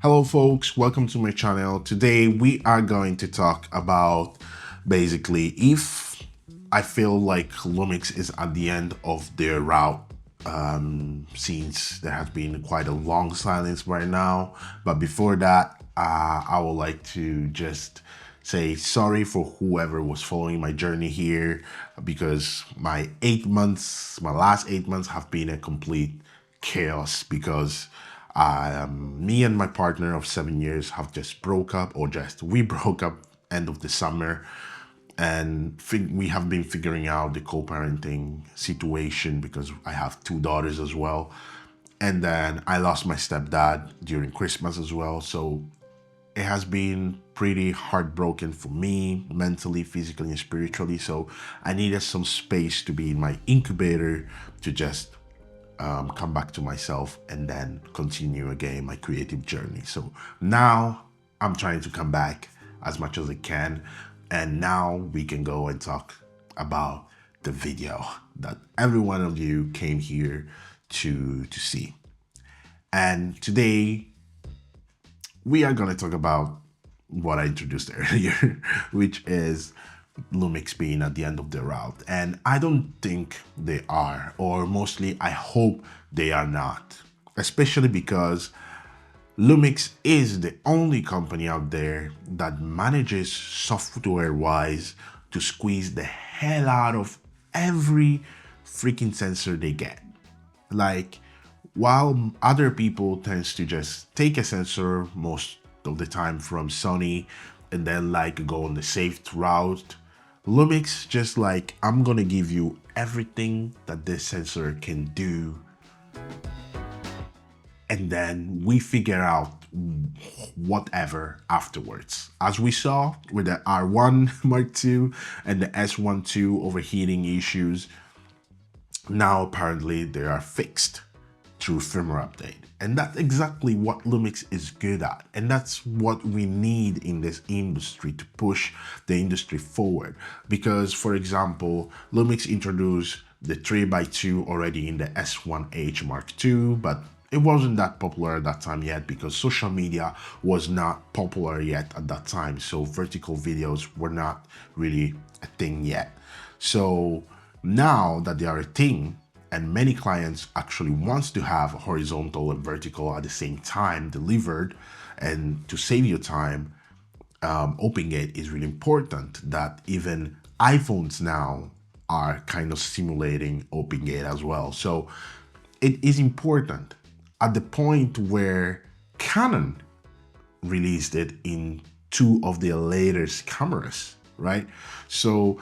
Hello folks, welcome to my channel. Today we are going to talk about basically if I feel like Lumix is at the end of their route, since there has been quite a long silence right now. But before that, I would like to just say sorry for whoever was following my journey here, because my last 8 months have been a complete chaos, because me and my partner of 7 years have just broke up, or just we broke up end of the summer, and we have been figuring out the co-parenting situation because I have two daughters as well. And then I lost my stepdad during Christmas as well. So it has been pretty heartbroken for me, mentally, physically, and spiritually. So I needed some space to be in my incubator to just come back to myself and then continue again my creative journey. So now I'm trying to come back as much as I can, and now we can go and talk about the video that every one of you came here to see. And today we are going to talk about what I introduced earlier, which is Lumix being at the end of their route. And I don't think they are, or mostly I hope they are not, especially because Lumix is the only company out there that manages software-wise to squeeze the hell out of every freaking sensor they get. Like, while other people tends to just take a sensor most of the time from Sony and then like go on the safe route, Lumix just like, I'm gonna give you everything that this sensor can do, and then we figure out whatever afterwards. As we saw with the R1 Mark II and the S5II overheating issues, now apparently they are fixed through firmware update. And that's exactly what Lumix is good at. And that's what we need in this industry to push the industry forward. Because, for example, Lumix introduced the 3x2 already in the S1H Mark II, but it wasn't that popular at that time yet because social media was not popular yet at that time. So vertical videos were not really a thing yet. So now that they are a thing, and many clients actually wants to have horizontal and vertical at the same time delivered, and to save your time, OpenGate is really important. That even iPhones now are kind of simulating OpenGate as well. So it is important. At the point where Canon released it in two of their latest cameras, right? So,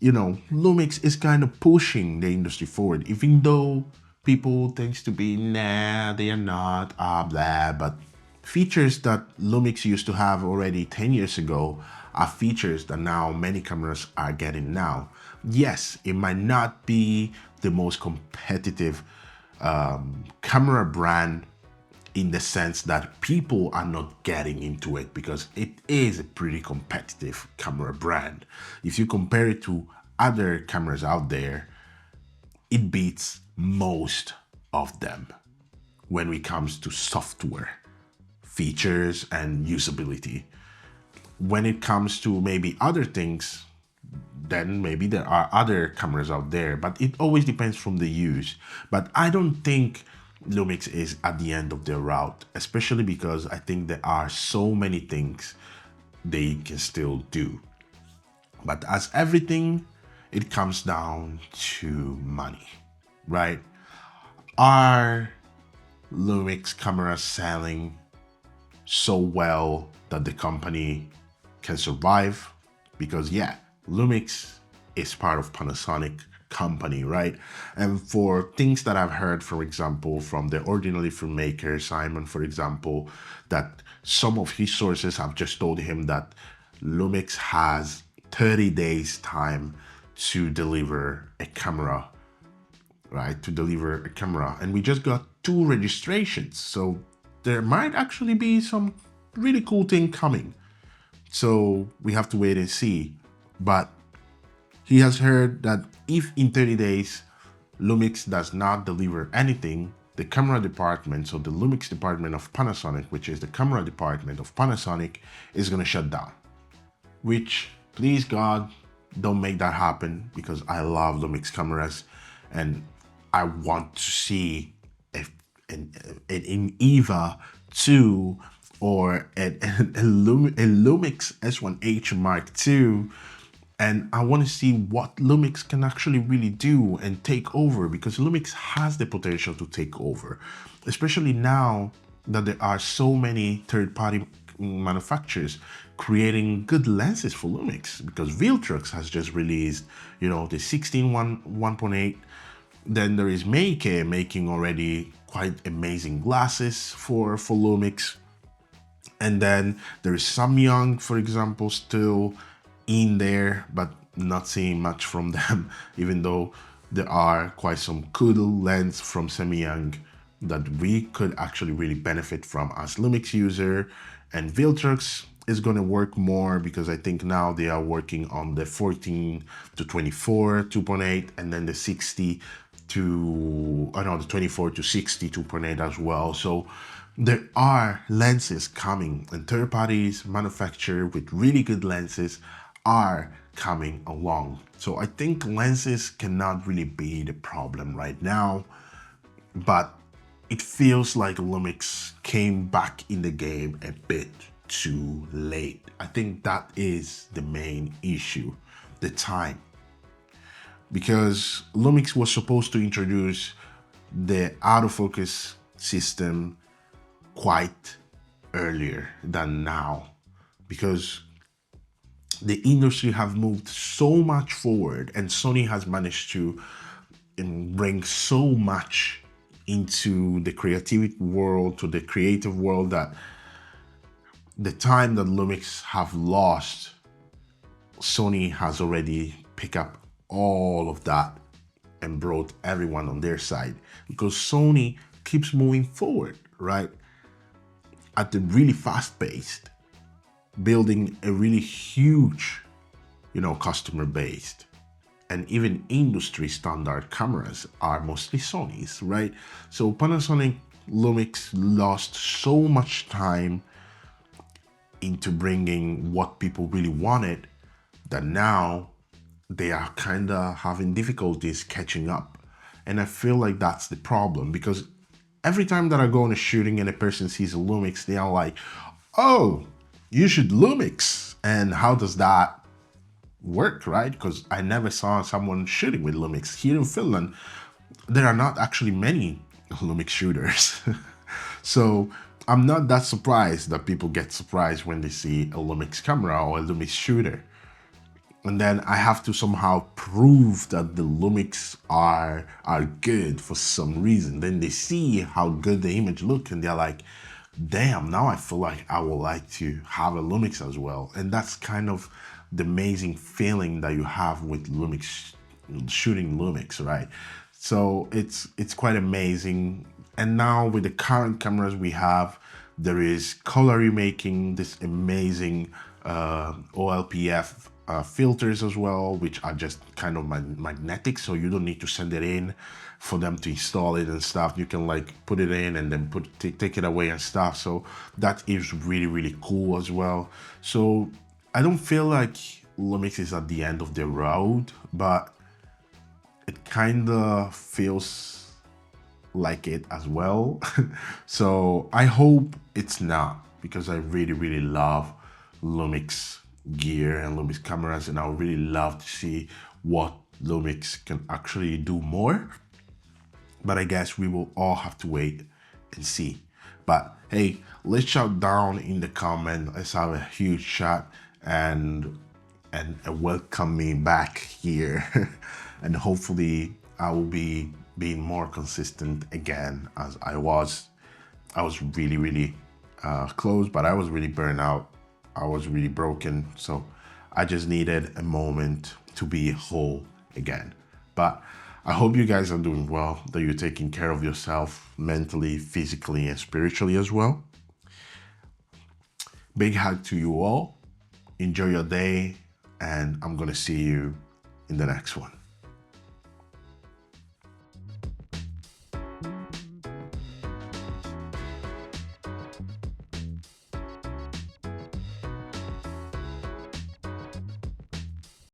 you know, Lumix is kind of pushing the industry forward, even though people tends to be, nah, they are not, blah, but features that Lumix used to have already 10 years ago are features that now many cameras are getting now. Yes, it might not be the most competitive camera brand in the sense that people are not getting into it, because it is a pretty competitive camera brand. If you compare it to other cameras out there, it beats most of them when it comes to software, features, and usability. When it comes to maybe other things, then maybe there are other cameras out there, but it always depends from the use. But I don't think Lumix is at the end of their route, especially because I think there are so many things they can still do. But as everything, it comes down to money, right? Are Lumix cameras selling so well that the company can survive? Because yeah, Lumix is part of Panasonic company, right? And for things that I've heard, for example, from the ordinary filmmaker Simon, for example, that some of his sources have just told him that Lumix has 30 days time to deliver a camera, right? To deliver a camera. And we just got 2 registrations. So there might actually be some really cool thing coming. So we have to wait and see. But he has heard that if in 30 days Lumix does not deliver anything, the camera department, so the Lumix department of Panasonic, which is the camera department of Panasonic, is going to shut down. Which, please God, don't make that happen, because I love Lumix cameras and I want to see an EVA 2 or a Lumix S1H Mark II, and I want to see what Lumix can actually really do and take over, because Lumix has the potential to take over, especially now that there are so many third-party manufacturers creating good lenses for Lumix, because Viltrox has just released, you know, the 1.8. Then there is Meike making already quite amazing glasses for Lumix. And then there is Samyang, for example, still in there, but not seeing much from them, even though there are quite some cool lens from Samyang that we could actually really benefit from as Lumix user. And Viltrox is going to work more, because I think now they are working on the 14 to 24 2.8, and then the 60 to, I know, the 24 to 60 2.8 as well. So there are lenses coming, and third parties manufactured with really good lenses are coming along. So I think lenses cannot really be the problem right now, but it feels like Lumix came back in the game a bit too late. I think that is the main issue, the time. Because Lumix was supposed to introduce the autofocus system quite earlier than now, because the industry have moved so much forward, and Sony has managed to bring so much into the creativity world, to the creative world, that the time that Lumix have lost, Sony has already picked up all of that and brought everyone on their side, because Sony keeps moving forward, right? At a really fast pace, building a really huge, you know, customer base. And even industry standard cameras are mostly Sony's, right? So Panasonic, Lumix lost so much time into bringing what people really wanted, that now they are kind of having difficulties catching up. And I feel like that's the problem, because every time that I go on a shooting and a person sees a Lumix, they are like, oh, you should Lumix. And how does that work, right? Because I never saw someone shooting with Lumix. Here in Finland, there are not actually many Lumix shooters. So I'm not that surprised that people get surprised when they see a Lumix camera or a Lumix shooter. And then I have to somehow prove that the Lumix are good for some reason. Then they see how good the image looks, and they're like, damn, now I feel like I would like to have a Lumix as well. And that's kind of the amazing feeling that you have with Lumix, shooting Lumix, right? So it's quite amazing. And now with the current cameras we have, there is color remaking, this amazing OLPF filters as well, which are just kind of magnetic, so you don't need to send it in for them to install it and stuff. You can like put it in and then take it away and stuff. So that is really, really cool as well. So I don't feel like Lumix is at the end of the road, but it kind of feels like it as well. So I hope it's not, because I really, really love Lumix gear and Lumix cameras, and I would really love to see what Lumix can actually do more. But I guess we will all have to wait and see. But hey, let's shout down in the comment. Let's have a huge chat and welcome me back here. And hopefully I will be being more consistent again, as I was really, really close, but I was really burned out. I was really broken. So I just needed a moment to be whole again. But I hope you guys are doing well, that you're taking care of yourself mentally, physically, and spiritually as well. Big hug to you all. Enjoy your day, and I'm gonna see you in the next one.